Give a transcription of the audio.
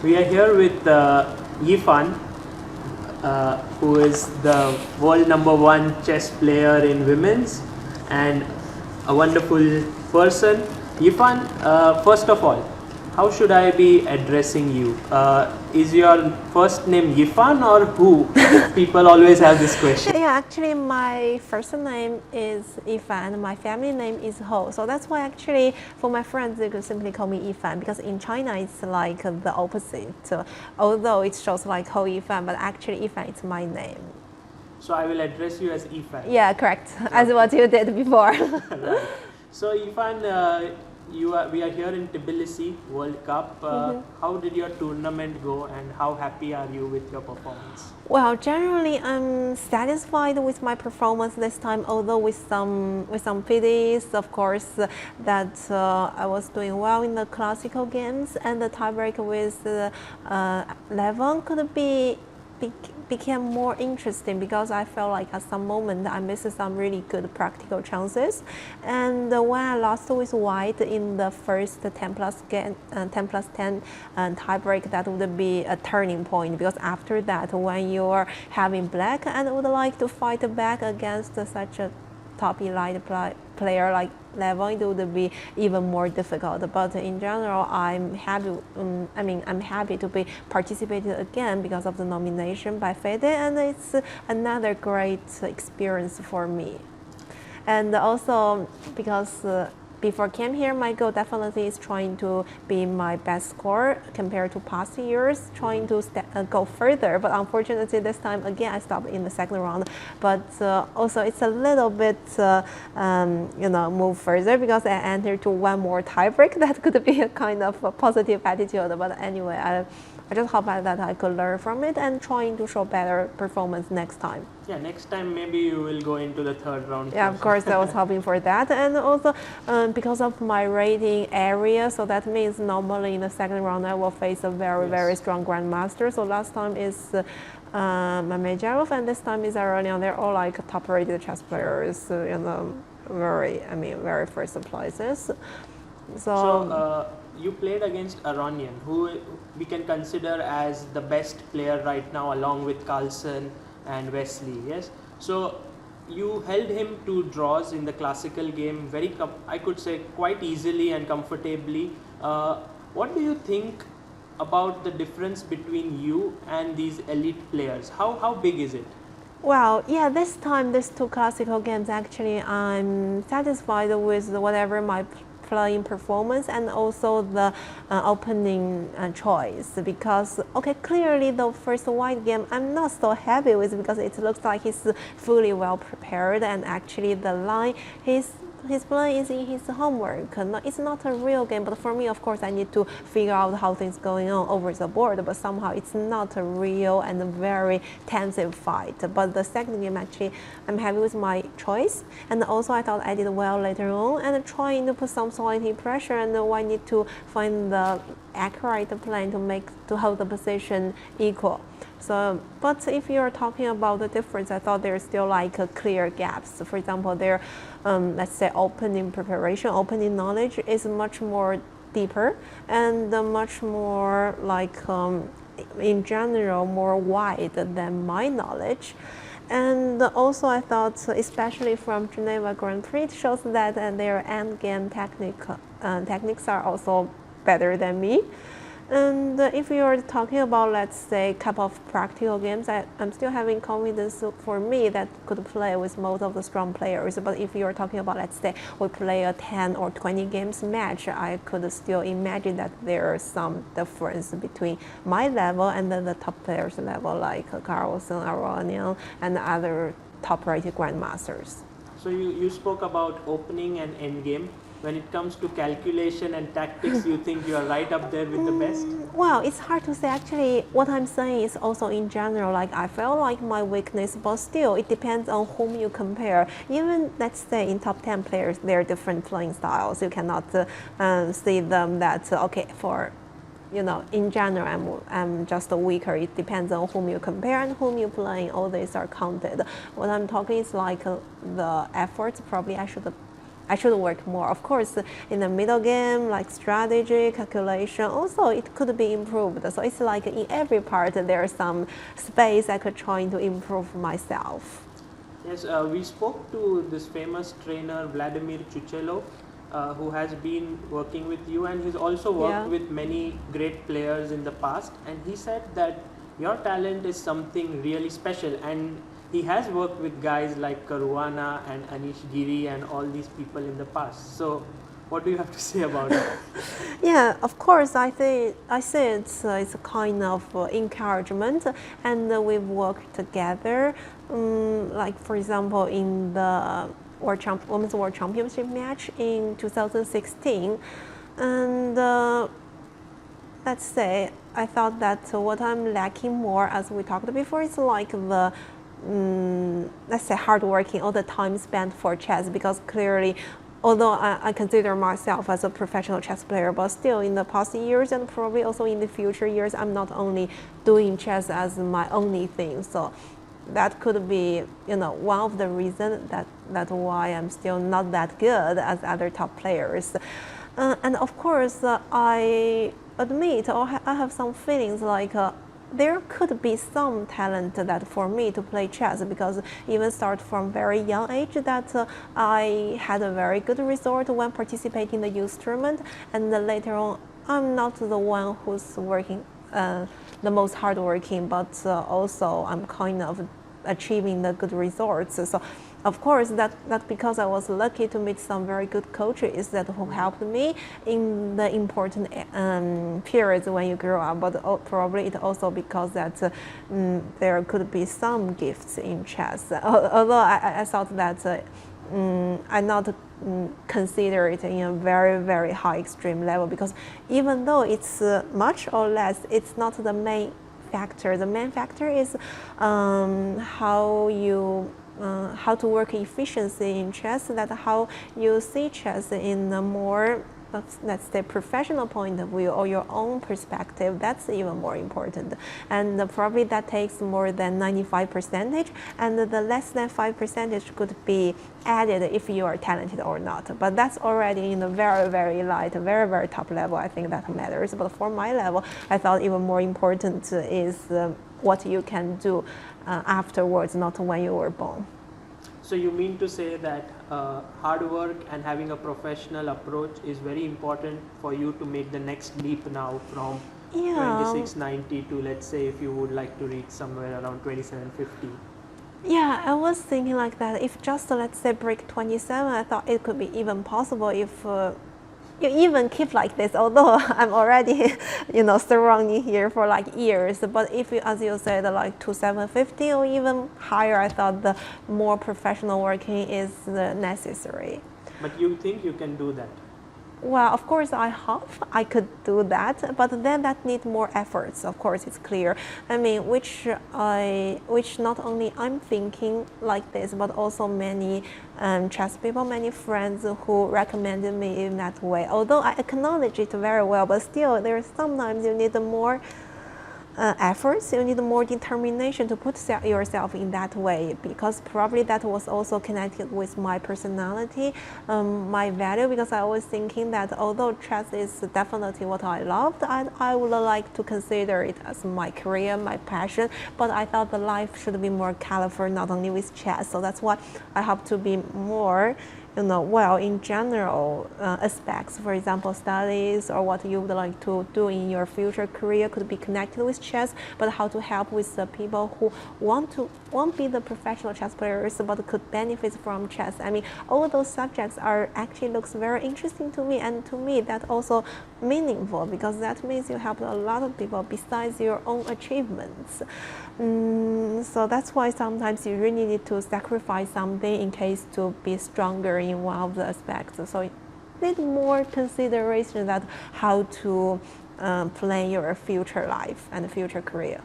We are here with Yifan, who is the world #1 chess player in women's and a wonderful person. Yifan, first of all, how should I be addressing you? Is your first name Yifan or Hu? People always have this question. Yeah, actually my first name is Yifan and my family name is Hou. So that's why actually for my friends they could simply call me Yifan because in China it's like the opposite. Although it shows like Hou Yifan, but actually Yifan is my name. So I will address you as Yifan. Yeah, correct. As what you did before. Right. So Yifan, we are here in Tbilisi World Cup. How did your tournament go and how happy are you with your performance? Well, generally I'm satisfied with my performance this time, although with some pities, of course, that I was doing well in the classical games and the tiebreak with Levon could became more interesting because I felt like at some moment I missed some really good practical chances. And when I lost with white in the first 10 plus 10 tiebreak, that would be a turning point because after that, when you're having black and would like to fight back against such a top elite player like Levon, it would be even more difficult. But in general, I'm happy. I'm happy to be participated again because of the nomination by FIDE, and it's another great experience for me. And also because before came here, my goal definitely is trying to be my best score compared to past years, trying to go further. But unfortunately, this time again, I stopped in the second round. But also, it's a little bit, move further because I entered to one more tiebreak. That could be a kind of a positive attitude. But anyway, I just hope that I could learn from it and trying to show better performance next time. Yeah, next time maybe you will go into the third round. Yeah, of course, I was hoping for that. And also because of my rating area, so that means normally in the second round I will face a very strong grandmaster. So last time is Mamedjarov, and this time is Aronian. They're all like top-rated chess players, very first places. So you played against Aronian, who we can consider as the best player right now, along with Carlsen and Wesley. Yes. So you held him to draws in the classical game, I could say quite easily and comfortably. What do you think about the difference between you and these elite players? How big is it? Well, yeah, this time, these two classical games, actually, I'm satisfied with whatever my playing performance and also the opening choice because, okay, clearly the first white game I'm not so happy with because it looks like he's fully well prepared and actually the line his plan is in his homework. It's not a real game, but for me, of course, I need to figure out how things going on over the board, but somehow it's not a real and a very tensive fight. But the second game, actually, I'm happy with my choice, and also I thought I did well later on, and trying to put some solidity pressure, and I need to find the accurate plan to hold the position equal. So, but if you're talking about the difference, I thought there's still like clear gaps. For example, their, let's say, opening preparation, opening knowledge is much more deeper and much more like, in general, more wide than my knowledge. And also I thought, especially from Geneva Grand Prix, it shows that their endgame techniques are also better than me. And if you're talking about, let's say, a couple of practical games, I'm still having confidence for me that could play with most of the strong players. But if you're talking about, let's say, we play a 10 or 20 games match, I could still imagine that there's some difference between my level and then the top players' level, like Carlsen, Aronian, and other top-rated grandmasters. So you spoke about opening and endgame. When it comes to calculation and tactics, you think you are right up there with the best? Well, it's hard to say. Actually, what I'm saying is also in general, like I feel like my weakness, but still it depends on whom you compare. Even, let's say, in top 10 players, there are different playing styles. You cannot see them that, okay, for, in general, I'm just weaker. It depends on whom you compare and whom you're playing. All these are counted. What I'm talking is like the efforts. Probably I should I should work more. Of course, in the middle game, like strategy, calculation, also it could be improved. So it's like in every part there's some space I could try to improve myself. Yes, we spoke to this famous trainer Vladimir Chuchelov, who has been working with you, and he's also worked with many great players in the past, and he said that your talent is something really special, and he has worked with guys like Caruana and Anish Giri and all these people in the past. So what do you have to say about it? Yeah, of course, I say it's a kind of encouragement, and we've worked together. Like for example, in the Women's World Championship match in 2016, and let's say I thought that what I'm lacking more, as we talked before, is like the let's say hardworking, all the time spent for chess, because clearly, although I consider myself as a professional chess player, but still in the past years and probably also in the future years, I'm not only doing chess as my only thing. So that could be, one of the reasons that why I'm still not that good as other top players. And of course, I admit, or I have some feelings like there could be some talent that for me to play chess, because even start from very young age that I had a very good result when participating in the youth tournament, and later on I'm not the one who's working the most hardworking, but also I'm kind of achieving the good results. So of course that because I was lucky to meet some very good coaches that who helped me in the important periods when you grow up, but probably it also because that there could be some gifts in chess. Although I thought that I not consider it in a very, very high extreme level, because even though it's much or less, it's not the main factor. The main factor is how to work efficiency in chess, that how you see chess in a more, let's say, professional point of view or your own perspective. That's even more important, and probably that takes more than 95%, and the less than 5% could be added if you are talented or not. But that's already in a very, very light, very, very top level. I think that matters. But for my level, I thought even more important is what you can do afterwards, not when you were born. So you mean to say that hard work and having a professional approach is very important for you to make the next leap now from 2690 to, let's say, if you would like to reach somewhere around 2750? Yeah, I was thinking like that. If just, let's say, break 27, I thought it could be even possible if you even keep like this, although I'm already, surrounding here for like years. But if you, as you said, like 2750 or even higher, I thought the more professional working is necessary. But you think you can do that? Well, of course, I hope I could do that, but then that needs more efforts. Of course, it's clear. I mean, which not only I'm thinking like this, but also many chess people, many friends who recommended me in that way. Although I acknowledge it very well, but still, there's sometimes you need more efforts, you need more determination to put yourself in that way, because probably that was also connected with my personality, my value, because I was thinking that although chess is definitely what I loved, I would like to consider it as my career, my passion, but I thought the life should be more colorful, not only with chess. So that's why I have to be more well, in general aspects, for example, studies or what you would like to do in your future career could be connected with chess, but how to help with the people who won't be the professional chess players, but could benefit from chess. I mean, all those subjects actually looks very interesting to me, and to me that also meaningful, because that means you help a lot of people besides your own achievements. So that's why sometimes you really need to sacrifice something in case to be stronger in one of the aspects. So you need more consideration that how to plan your future life and future career.